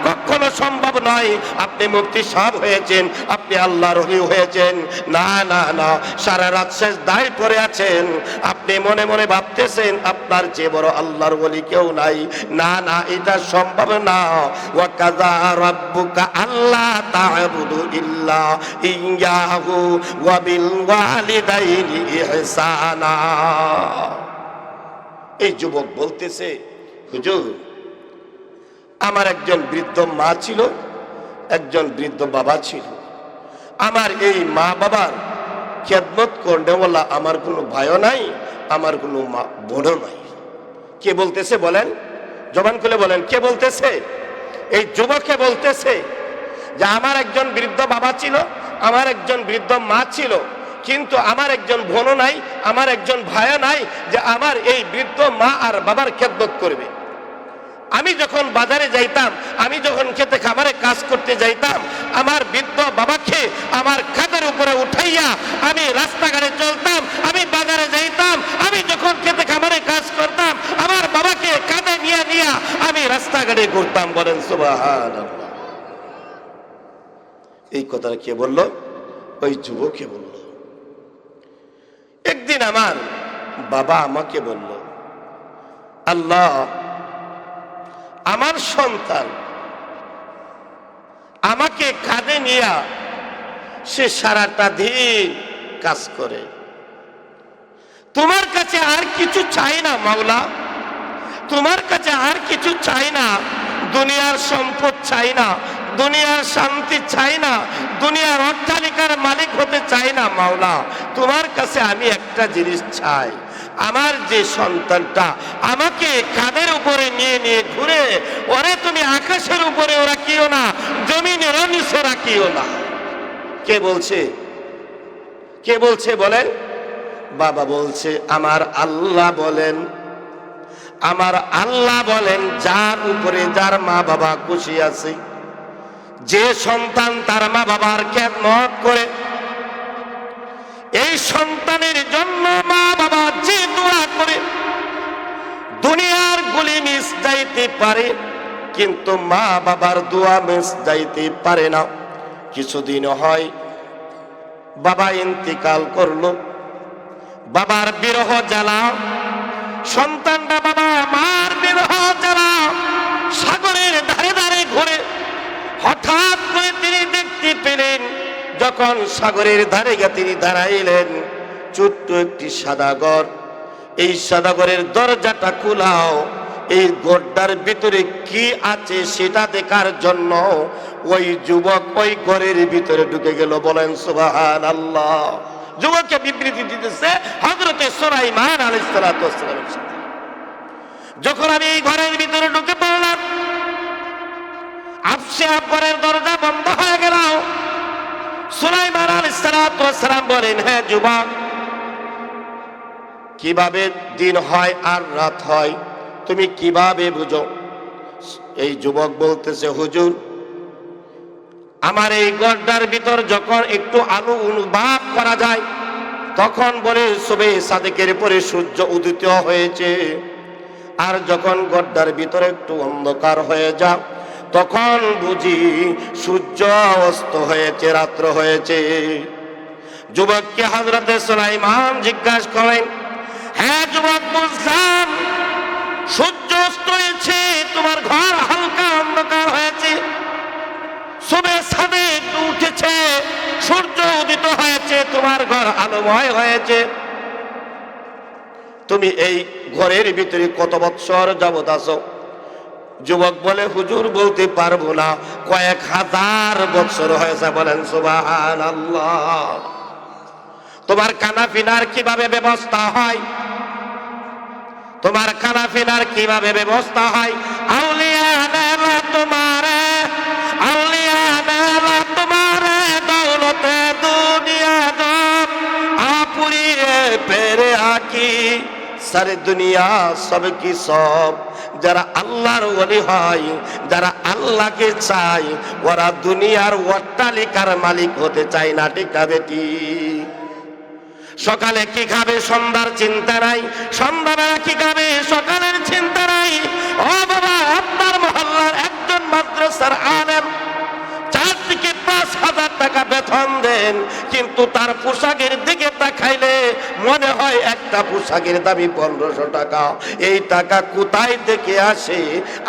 কখনো সম্ভব নয়। আপনি মুফতি সাহেব হয়েছেন, আপনি আল্লাহর ওলি হয়েছেন, না, না, না। সারা রাত সিজদায় পড়ে আছেন, আপনি মনে মনে ভাবতেছেন আপনার চেয়ে বড় আল্লাহর ওলি কেউ নাই, না, না, এটা সম্ভব না। ওয়াকাযা রাব্বুকা আল্লা তা'বুদু ইল্লা ইয়াহু ওয়া বিল ওয়ালিদাইনি ইহসানা। এই যুবক বলতেছে, হুজুর, আমার একজন বৃদ্ধ মা ছিল, একজন বৃদ্ধ বাবা ছিল। আমার এই মা বাবার খেদমত করনেওয়ালা আমার কোনো ভাইও নাই, আমার কোনো বোনও নাই। কে বলতেছে বলেন? জবান খুলে বলেন, কে বলতেছে? এই যুবকে বলতেছে যে আমার একজন বৃদ্ধ বাবা ছিল, আমার একজন বৃদ্ধ মা ছিল, কিন্তু আমার একজন বোনও নাই, আমার একজন ভাইও নাই যে আমার এই বৃদ্ধ মা আর বাবার খেদমত করবে। আমি যখন বাজারে যাইতাম, আমি যখন খেতে খামারে কাজ করতে যাইতাম, আমার বৃদ্ধ বাবাকে আমার কাঁধের উপরে উঠাইয়া আমি রাস্তাঘাটে চলতাম, আমি বাজারে যাইতাম, আমি যখন খেতে খামারে কাজ করতাম, আমার বাবাকে কাঁধে নিয়ে নিয়ে আমি রাস্তাঘাটে ঘুরতাম। বলেন সুবহানাল্লাহ। এই কথাটা কে বলল? ওই যুবককে বলল। একদিন আমার বাবা আমাকে বলল, আল্লাহ, আমার সন্তান আমাকে কাঁধে নিয়ে সে সারাটা দিন কাজ করে, তোমার কাছে আর কিছু চাই না মাওলা, তোমার কাছে আর কিছু চাই না। দুনিয়ার সম্পদ চাই না, দুনিয়ার শান্তি চাই না, দুনিয়ার অট্টালিকার মালিক হতে চাই না মাওলা। তোমার কাছে আমি একটা জিনিস চাই, আমার যে সন্তানটা আমাকে কাঁধের উপরে নিয়ে নিয়ে ঘুরে, ওরে তুমি আকাশের উপরে রাখিও না, জমিনের নিচে রাখিও না। কে বলছে? কে বলছে বলেন? বাবা বলছে, আমার আল্লাহ বলেন, আমার আল্লাহ বলেন, যার উপরে যার মা বাবা খুশি আছে, যে সন্তান তার মা বাবার খেদমত করে, এই সন্তানের জন্য মা বাবা যে দোয়া করে, দুনিয়ার গুলি মিস যাইতে পারে কিন্তু মা বাবার দোয়া মিস যাইতে পারে না। কিছুদিন হয় বাবা ইন্তিকাল করলো, বাবার বিরহ জ্বালা, সন্তানটা বাবা মার বিরহ জ্বালা সাগরের ধারে ধারে ঘুরে, হঠাৎ করে তিনি দেখতে পেলেন, যখন সাগরের ধারে গিয়ে তিনি দাঁড়াইলেন, ছোট্ট একটি সাদা ঘর। এই সাদা ঘরের দরজাটা খোলাও, এই ঘরটার ভিতরে কি আছে সেটা দেখার জন্য ওই যুবক ওই ঘরের ভিতরে ঢুকে গেল। বলেন সুবহানাল্লাহ। যুবককে বিবৃতি দিতেছে হযরতে সুলাইমান আলাইহিস সালাতু ওয়াস সালামের সাথে। যখন আমি এই ঘরের ভিতরে ঢুকে পড়লাম, আফসে ঘরের দরজা বন্ধ হয়ে গেল। সুলাইমান আলাইহিস সালাম বলেন, হ্যাঁ যুবক, কিভাবে দিন হয় আর রাত হয় তুমি কিভাবে বুঝো? এই যুবক বলতেছে, হুজুর, আমার এই গড়টার ভিতর যখন একটু আলো অনুভব করা যায় তখন বলে সুবহে সাদেকের পরে সূর্য উদিত হয়েছে, আর যখন গড়টার ভিতরে একটু অন্ধকার হয়ে যায় তখন বুঝি সূর্য অস্ত হয়েছে, রাত্র হয়েছে। যুবককে হযরতে সুলাইমান জিজ্ঞাসা করেন, হ্যাঁ যুবক, বুঝলাম সূর্য অস্ত হয়েছে, তোমার ঘর হালকা অন্ধকার হয়েছে, সুবহে সাদেক উঠেছে, সূর্য উদিত হয়েছে, তোমার ঘর আলোময় হয়েছে। তুমি এই ঘরের ভিতরে কত বৎসর যাবত আছো? যুবক বলে, হুজুর বলতে পারবো না, কয়েক হাজার বৎসর হয়েছে। বলেন সুবহানাল্লাহ। তোমার খানা পিনার কিভাবে ব্যবস্থা হয়? তোমার খানা পিনার কিভাবে ব্যবস্থা হয়? আউলিয়া নেলা তোমারে, আউলিয়া নেলা তোমারে, দৌলতে দুনিয়া দাম আপুরিয়ে পেরে আকি, সারে দুনিয়া সব কি সব। যারা আল্লাহর ওলি হয়, যারা আল্লাহকে চায়, ওরা দুনিয়ার অট্টালিকার মালিক হতে চায় না। ঠিক না বেটি? সকালে কি খাবে সন্ধ্যার চিন্তা নাই, সন্ধ্যাবেলা কি খাবে সকালের চিন্তা নাই। ও বাবা, আপনার মহল্লার একজন মাদ্রাসার আলেম 4 থেকে 5,000 টাকা বেতন দেন, কিন্তু তার পোশাকের দিকে তাকাইলে মনে হয় একটা পোশাকের দামি 1500 টাকা। এই টাকা কোথায় থেকে আসে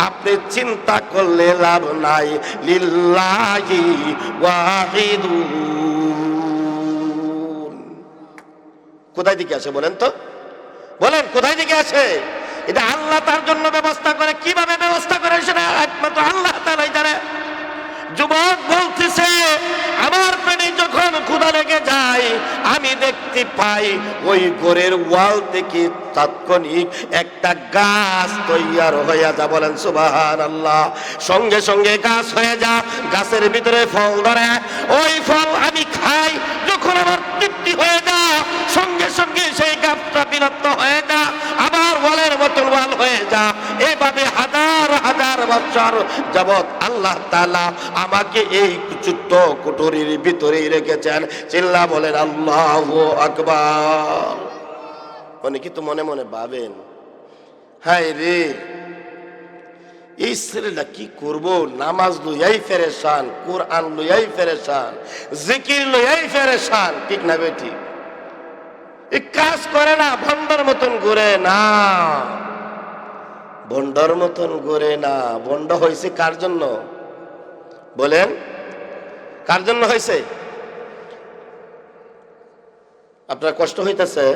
আপনি চিন্তা করলে লাভ নাই। লিল্লাহি ওয়াহিদুন। কোথায় দিকে আসে বলেন তো? বলেন কোথায় দিকে আসে? এটা আল্লাহ তার জন্য ব্যবস্থা করে। কিভাবে ব্যবস্থা করে সেটা একমাত্র আল্লাহ তাআলাই জানে। যুবক বলতেছে, আমার পেটে যখন ক্ষুধা লেগে যায় আমি দেখতে পাই ওই ঘরের ওয়াল থেকে তাৎক্ষণিক একটা গাছ তৈয়ার হয়ে যা। বলেন সুবহানাল্লাহ। সঙ্গে সঙ্গে গাছ হয়ে যা, গাছের ভিতরে ফল ধরে, ওই ফল আমি খাই। যখন আমার তৃপ্তি হয়ে যা, সঙ্গে সঙ্গে সেই গাছটা বিলুপ্ত হয়ে যা, আবার ওয়ালের মতন ওয়াল হয়ে যা। এভাবে হাজার হাজার বছর যাবৎ আল্লাহ তাআলা আমাকে এই ছোট্ট কুঠুরির ভিতরে রেখেছেন। চিল্লা বলেন আল্লাহু আকবার। অনেকে তো মনে মনে ভাবেন, হায় রে, এই ছেলেটা কি করবো? নামাজ লইয়াই ফেরেশান, কোরআন লইয়াই ফেরেশান, জিকির লইয়াই ফেরেশান। ঠিক না বেটি? এই কাজ করে না, ভণ্ডর মতন ঘুরে না, ভণ্ডর মতন ঘুরে না। ভণ্ড হয়েছে কার জন্য বলেন? কার জন্য হয়েছে? আপনার কষ্ট হইতেছে?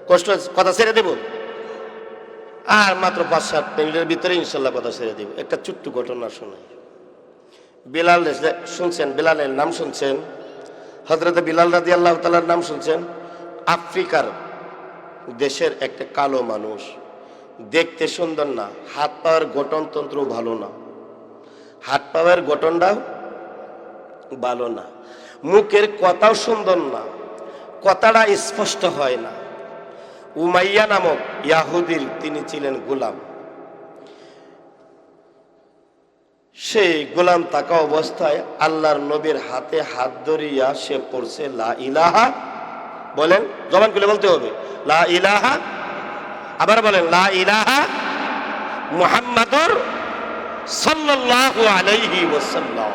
কষ্ট কথা ছেড়ে দেব, আর মাত্র 5-7 মিনিটের ভিতরে ইনশাল্লাহ কথা ছেড়ে দেব। একটা ছোট্ট ঘটনা শোনাই। বিলাল শুনছেন? বিলালের নাম শুনছেন? হযরত বিলাল রাদিয়াল্লাহু তাআলার নাম শুনছেন? আফ্রিকার দেশের একটা কালো মানুষ, দেখতে সুন্দর না, হাত পাওয়ার গঠনতন্ত্র ভালো না, হাত পাওয়ার গঠনটাও ভালো না, মুখের কথাও সুন্দর না, কথাটা স্পষ্ট হয় না। উমাইয়া নামক ইয়াহুদির তিনি ছিলেন গোলাম। সেই গোলাম থাকা অবস্থায় আল্লাহর নবীর হাতে হাত ধরিয়া সে পড়ছে লা ইলাহা। বলেন, জবান খুলে বলতে হবে, লা ইলাহা। আবার বলেন, লা ইলাহা মুহাম্মাদুর সাল্লাল্লাহু আলাইহি ওয়াসাল্লাম।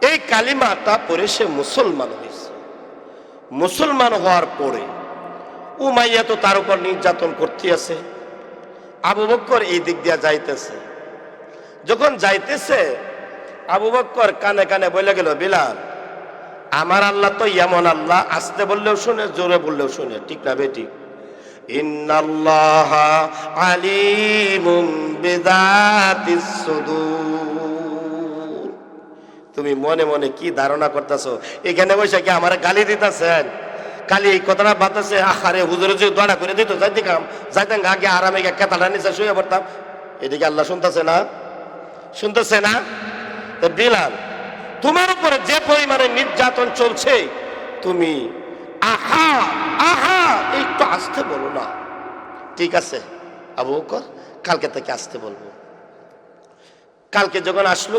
এই কালিমাটা পড়ে সে মুসলমান হয়েছে। মুসলমান হওয়ার পরে উমাইয়া তো তার উপর নির্যাতন করতে আছে। আবু বকর এই দিক দিয়া যাইতেছে, যখন যাইতেছে আবু বকর কানে কানে বলে গেল, বিলাল, আমার আল্লাহ তো এমন আল্লাহ, আস্তে বললেও শুনে, জোরে বললেও শুনে। ঠিক না বেটি? ইন্নাল্লাহা আলিমুম বিযাতিস সুদূর। তুমি মনে মনে কি ধারণা করতেছো? এখানে বসে কি আমার গালি দিতেছেন? কালি এই কথাটা বাতাসে, আরে হুজুরে যদি দোয়া করে দিত যাইতাম আগে আরামে কেতাটা নিচে শুয়ে পড়তাম। এদিকে আল্লাহ শুনতেছে না? শুনতেছে না? তো বিলাল, তোমার উপরে যে পরিমাণে নির্যাতন চলছে, তুমি আহা আহা একটু আসতে বলো না। ঠিক আছে আবু বকর, কালকে থেকে আসতে বলবো। কালকে যখন আসলো,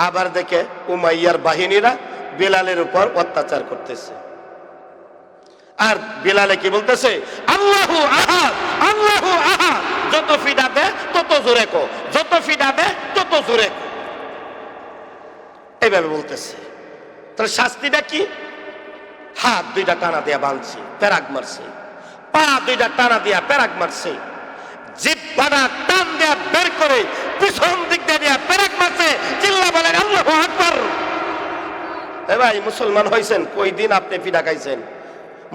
আবার দেখে উমাইয়ার বাহিনীরা বিলালের উপর অত্যাচার করতেছে। আর বিলালে কি বলতেছে? আল্লাহু আহাদ, আল্লাহু আহাদ, যত ফিডাবে তত জোরে কো, যত ফিডাবে তত জোরে কো, এইভাবে বলতেছে। তাহলে শাস্তিটা কি? হাত দুইটা টানা দিয়া বাঁধছে, প্যারাক মারছে, পা দুইটা টানা দিয়া প্যারাক মারছে, জিহ্বাটা টান দিয়া বের করে পিছন দিক দিয়া প্যারাক মারছে। চিল্লা বলেন আল্লাহু আকবার। এ ভাই, মুসলমান হয়েছেন কয়দিন? আপনি ফিডা খাইছেন?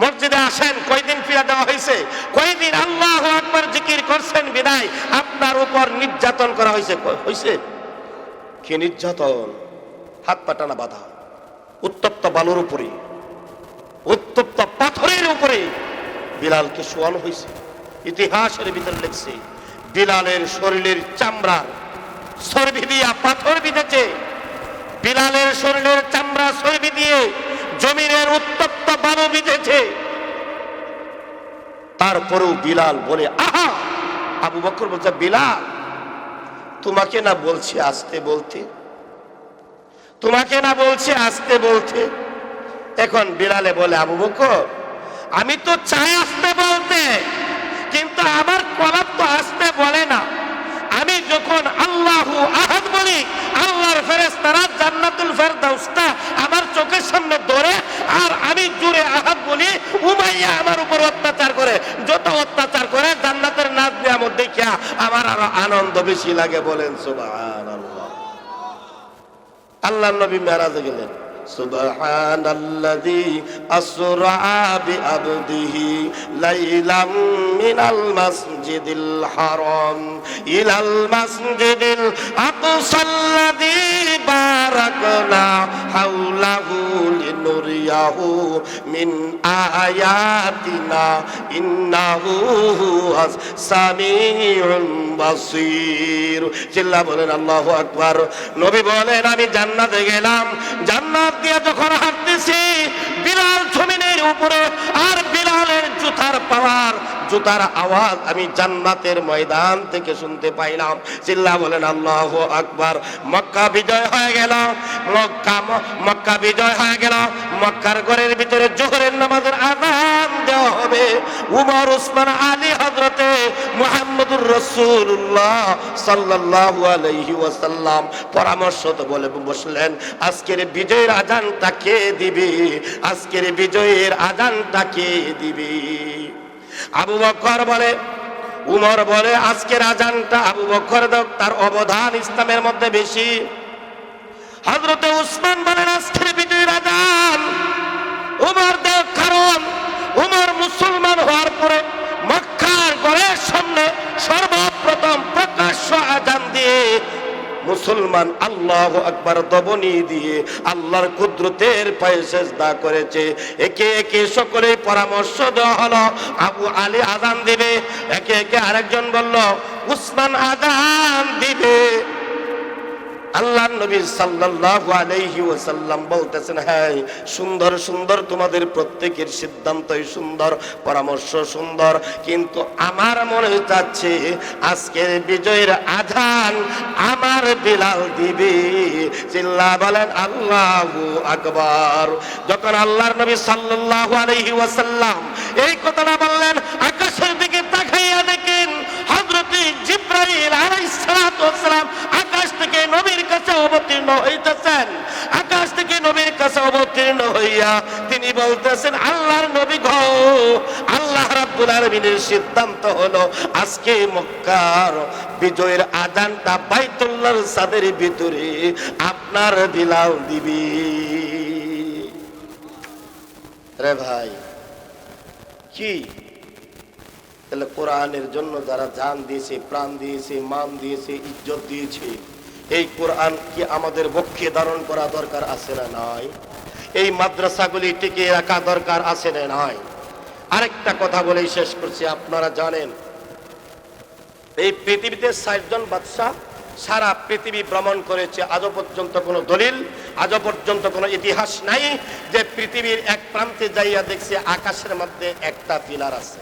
মসজিদে আসেন, কয়দিন ফিরা দেওয়া হয়েছে? কয়দিন আল্লাহু আকবার জিকির করছেন বিদায় আপনার উপর নির্যাতন করা হয়েছে? হয়েছে কি নির্যাতন? হাত পা টানা বাঁধা, উত্তপ্ত বালুর উপরে, উত্তপ্ত পাথরের উপরে বিলালকে শোয়ানো হয়েছে। ইতিহাসের ভিতরে লিখছে, বিলালের শরীরের চামড়া চর্বি দিয়া পাথর বিঁধেছে, বিলালের শরীরের চামড়া চর্বি দিয়ে জমিনের উত্তপ্ত বালু বিঁধেছে। তারপরেও বিলাল বলে আহা। আবু বকর বলছে, বিলাল, তোমাকে না বলছি আসতে বলতে, তোমাকে না বলছি আসতে বলতে। এখন বিলালে বলে, আবু বকর, আমি তো চাই আসতে বলতে, কিন্তু আমার কলাপ তো আসতে বলে না। আমি যখন আল্লাহু আহাদ বলি, আল্লাহর ফেরেশতারা জান্নাতুল ফেরদাউসটা আমার চোখের সামনে ধরে, আর আমি জোরে আহাদ বলি, উমাইয়া আমার উপর অত্যাচার করে। যত অত্যাচার করে জান্নাতের নাজ নিয়ামত দেখিয়া আমার আরো আনন্দ বেশি লাগে। বলেন সুবহানাল্লাহ। আল্লাহর নবী মেরাজে গেলেন। সুবহানাল্লাযী আসরা বিআবদিহি লাইলাম মিনাল মাসজিদিল হারাম ইলাল মাসজিদিল আকসাল্লাযী বারাকনা হাওলাহু লিনুরিয়াহু মিন আয়াতিনা ইন্নাহু হুয়াস সামিউল বাসীর। চিল্লা বলেন আল্লাহু আকবার। নবী বলেন, আমি জান্নাতে গেলাম, জান্নাত দিয়া যখন হাঁটতেছি, বিলাল জমিনের উপরে, আর বিলালের জুতার পাওয়ার, জুতার আওয়াজ আমি জান্নাতের ময়দান থেকে শুনতে পাইলাম। চিল্লা বলেন আল্লাহু আকবার। মক্কা বিজয় হয়ে গেল, মক্কা বিজয় হয়ে গেল। মক্কার ঘরের ভিতরে জোহরের নামাজের আযান দেওয়া হবে। উমর, উসমান, আলী, হযরতে মুহাম্মদুর রাসূলুল্লাহ সাল্লাল্লাহু আলাইহি ওয়াসাল্লাম পরামর্শ তো বলে বসলেন, আজকের বিজয়ের আযানটা কে দিবে? আজকের বিজয়ের আযানটা কে দিবে? আবু বকর বলে, উমর বলে, আজকের আযানটা আবু বকর দাও, তার অবদান ইসলামের মধ্যে বেশি। হযরতে উসমান বলেন, আজকের বিজয়ের আযান উমর দাও, কারণ উমর মুসলমান হওয়ার পরে মক্কার ঘরের সামনে সর্বপ্রথম প্রকাশ্য আযান দিয়ে মুসলমান আল্লাহু আকবার দবনি দিয়ে আল্লাহর কুদরতের পায়ে সিজদা করেছে। একে একে সকলে পরামর্শ দেওয়া হলো, আবু আলী আযান দিবে। একে একে আরেকজন বলল, উসমান আযান দিবে। আল্লাহর নবী সাল্লাল্লাহু আলাইহি ওয়াসাল্লাম বলতেছেন, হ্যাঁ সুন্দর সুন্দর, তোমাদের প্রত্যেকের সিদ্ধান্তই সুন্দর, পরামর্শ সুন্দর, কিন্তু আমার মনে চাচ্ছে আজকের বিজয়ের আযান আমার বিলাল দিবে। চিল্লা বলেন আল্লাহু আকবার। যখন আল্লাহর নবী সাল্লাল্লাহু আলাইহি ওয়াসাল্লাম এই কথাটা বললেন, আকাশের দিকে তাকাইয়া দেখেন হযরত জিবরাইল আলাইহিস সালাতু ওয়াস সালাম আকাশ থেকে নবীর কাছে অবতীর্ণ হইতেছেন। আকাশ থেকে নবীর কাছে অবতীর্ণ হইয়া তিনি বলতেছেন, আল্লাহর নবী গো, আল্লাহ রাব্বুল আলামিনের সিদ্ধান্ত হলো আজকে মক্কার বিজয়ের আযানটা বাইতুল্লাহর ছাদের ভিতরে আপনার বিলাল দিবি। রে ভাই, কি তাহলে কোরআনের জন্য যারা জান দিয়েছে, প্রাণ দিয়েছে, মান দিয়েছে, ইজ্জত দিয়েছে, এই কোরআন কি আমাদের পক্ষে ধারণ করা দরকার আছে না নাই? এই মাদ্রাসাগুলি টিকিয়ে রাখা দরকার আছে না নাই? আরেকটা কথা বলেই শেষ করছি। আপনারা জানেন এই পৃথিবীতে ৬০ জন বাদশা সারা পৃথিবী ভ্রমণ করেছে, আজও পর্যন্ত কোনো দলিল, আজও পর্যন্ত কোনো ইতিহাস নাই যে পৃথিবীর এক প্রান্তে যাইয়া দেখছে আকাশের মধ্যে একটা পিলার আছে।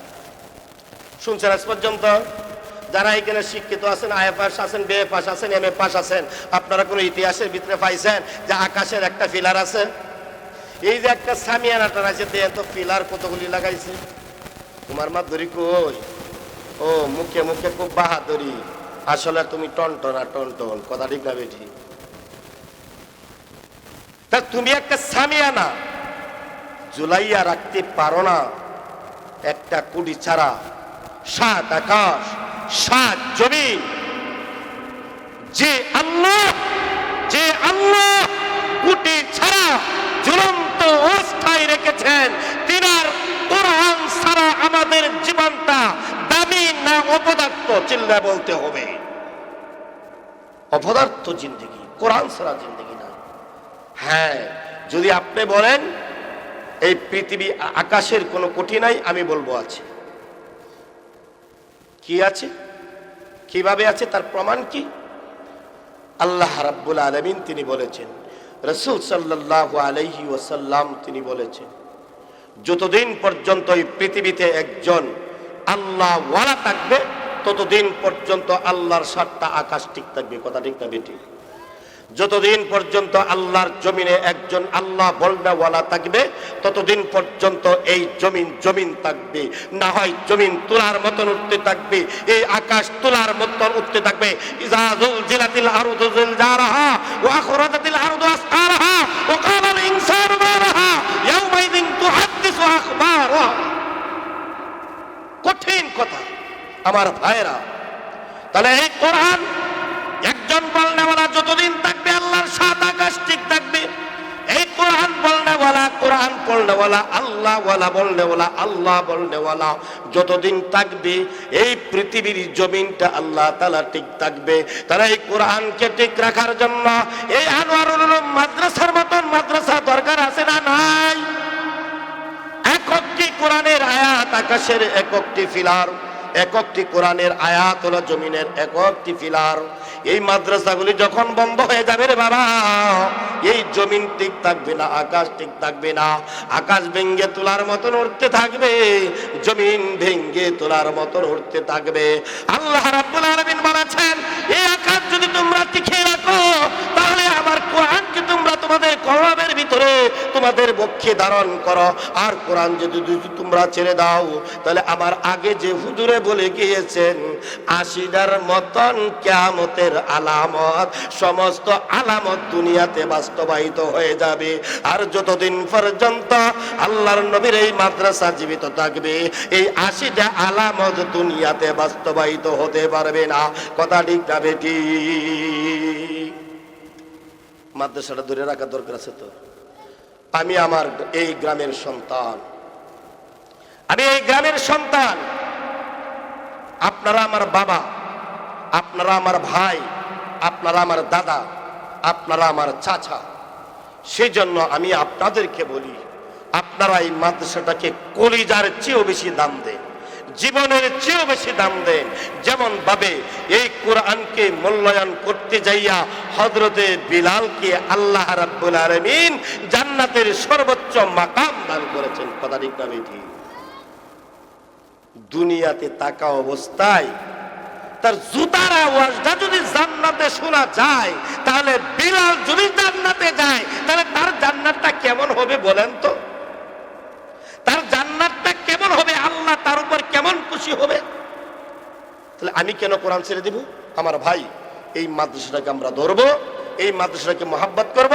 শুনছেন আজ পর্যন্ত? যারা এখানে শিক্ষিত আছেন, আইএ পাস আছেন, বিএ পাস আছেন, এমএ পাস আছেন, আপনারা কোনো ইতিহাসের ভিতরে পাইছেন যে আকাশের একটা পিলার আছে? এই যে একটা সামিয়ানা টানাইছে, দেন তো পিলার কতগুলি লাগাইছে। তোমার মাধুরী কই? ও মুখে মুখে খুব বাহাদুরি, আসলে তুমি টনটনা টনটন, কথা ঠিক না বেঠি? তা তুমি একটা সামিয়ানা ঝুলাইয়া রাখতে পারো না? একটা কুড়ি ছাড়া সাত আকাশ, সাত জমিন, যে আল্লাহ কুটি ছাড়া ঝুলন্ত অবস্থায় রেখেছেন, তিনার কোরআন ছাড়া আমাদের জীবনটা দামি না অপদার্থ? চিল্লায় বলতে হবে। অপদার্থ জিন্দেগি, কোরআন ছাড়া জিন্দেগি না। হ্যাঁ, যদি আপনি বলেন এই পৃথিবী আকাশের কোনো কোটি নাই, আমি বলবো আছে। কি আছে? কিভাবে আছে? তার প্রমাণ কি? আল্লাহ রাব্বুল আলামিন তিনি বলেছেন, রাসূল সাল্লাল্লাহু আলাইহি ওয়াসাল্লাম তিনি বলেছেন, যতদিন পর্যন্ত এই পৃথিবীতে একজন আল্লাহ ওয়ালা থাকবে ততদিন পর্যন্ত আল্লাহর সাতটা আকাশ ঠিক থাকবে। কথা ঠিক না বেটি? যতদিন পর্যন্ত আল্লাহর জমিনে একজন আল্লাহ বলদাওয়ালা থাকবে ততদিন পর্যন্ত এই জমিন থাকবে। না হয় জমিন তুলার মতন উঠতে থাকবে, এই আকাশ তুলার মতন উঠতে থাকবে। ইযা যুলজিলাতিল আরদু জিলজালাহা ওয়া আখরাজাতিল আরদু আসকালাহা ওয়া ক্বালাল ইনসানু মা লাহা ইয়াওমাইযিন তুহাদ্দিসু আখবারাহা। কঠিন কথা আমার ভাইরা। তাহলে এই কোরআন একজন বলনেওয়ালা যতদিন থাকবে আল্লাহর সাত আকাশ ঠিক থাকবে। এই কোরআন বলনেওয়ালা, কোরআন পড়নেওয়ালা, আল্লাহ ওয়ালা বলনেওয়ালা, আল্লাহ বলনেওয়ালা যতদিন থাকবে এই পৃথিবীর জমিনটা আল্লাহ তাআলা ঠিক থাকবে। তারা এই কোরআনকে ঠিক রাখার জন্য এই আনোয়ারুল উলুম মাদ্রাসার মতন মাদ্রাসা দরকার আছে না নাই? একটি কোরআনের আয়াত আকাশের একটি ফিলার, একটি কোরআনের আয়াত হলো জমিনের একটি ফিলার। এই মাদ্রাসাগুলি যখন বন্ধ হয়ে যাবে রে বাবা, এই জমিন ঠিক থাকবে না, আকাশ ঠিক থাকবে না। আকাশ ভেঙ্গে তোলার মতন উঠতে থাকবে, জমিন ভেঙ্গে তোলার মতন উঠতে থাকবে। আল্লাহ রাব্বুল আলামিন বলেছেন, এই আকাশ যদি তোমরা টিকিয়ে রাখো তাহলে আমার কোরআনকে তোমরা তোমাদের কলবের ভিতরে, তোমাদের বক্ষে ধারণ করো। আর কোরআন যদি তোমরা ছেড়ে দাও তাহলে আমার আগে যে হুজুরে বলে গিয়েছেন ৮০টার মতন কিয়ামতের আলামত, সমস্ত আলামত দুনিয়াতে বাস্তবায়িত হয়ে যাবে। আর যতদিন পর্যন্ত আল্লাহর নবীর এই মাদ্রাসা জীবিত থাকবে এই ৮০টা আলামত দুনিয়াতে বাস্তবায়িত হতে পারবে না। কথা ঠিক না বেটি? মাদ্রাসাটা ধরে রাখার দরকার আছে তো। আমি আমার এই গ্রামের সন্তান, আমি এই গ্রামের সন্তান। আপনারা আমার বাবা, আপনারা আমার ভাই, আপনারা আমার দাদা, আপনারা আমার চাচা। সেই জন্য আমি আপনাদেরকে বলি, আপনারা এই মাদ্রাসাটাকে কলিজার চেয়েও বেশি দাম দেন, জীবনের চেয়েও বেশি দাম দেন। যেমন ভাবে এই কোরআনকে মূল্যায়ন করতে যাইয়া হযরতে বিলালকে আল্লাহ রাব্বুল আলামিন জান্নাতের সর্বোচ্চ মাকাম দান করেছেন। কথা ঠিক না বেঠি? দুনিয়াতে থাকা অবস্থায় তার জুতার আওয়াজটা যদি জান্নাতে শোনা যায়, তাহলে বিলাল যদি জান্নাতে যায় তাহলে তার জান্নাতটা কেমন হবে বলেন তো? তার জান্নাতটা কেমন হবে? আল্লাহ তার উপর কেমন খুশি হবে? তাহলে আমি কেন কোরআন ছেড়ে দিব? আমার ভাই, এই মাদ্রাসাটাকে আমরা ধরবো, এই মাদ্রাসাকে মহাব্বত করব।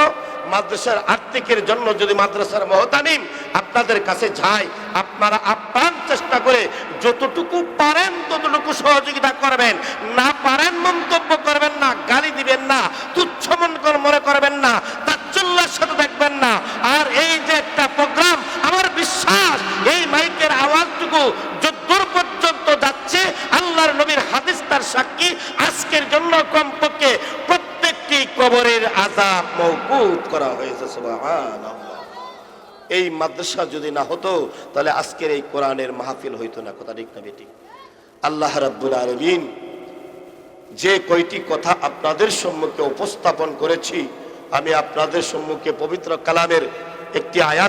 মাদ্রাসার আর্থিকের জন্য যদি মাদ্রাসার মহতামিম আপনাদের কাছে যায়, আপনারা আপ্রাণ চেষ্টা করে যতটুকু পারেন ততটুকু সহযোগিতা করবেন। না পারেন মন্তব্য করবেন না, গালি দিবেন না, তুচ্ছ মনে করবেন না, তাচ্ছল্যের সাথে দেখবেন না। আর এই যে একটা প্রোগ্রাম, আমার বিশ্বাস এই মাইকের আওয়াজটুকু যতদূর পর্যন্ত যাচ্ছে আল্লাহর নবীর হাদিস তার সাক্ষী, আজকের জন্য কমপক্ষে প্রত্যেকটি কবরের আযাব মওকুফ করা হয়েছে। সুবহানাল্লাহ। এই মাদ্রাসা যদি না হতো তাহলে আজকের এই কোরআনের মাহফিল হইতো না। কথা ঠিক না বেটি? আল্লাহ রাব্বুল আলামিন যে কয়টি কথা আপনাদের সম্মুখে উপস্থাপন করেছি, আমি আপনাদের সম্মুখে পবিত্র কালামের একটি আয়াত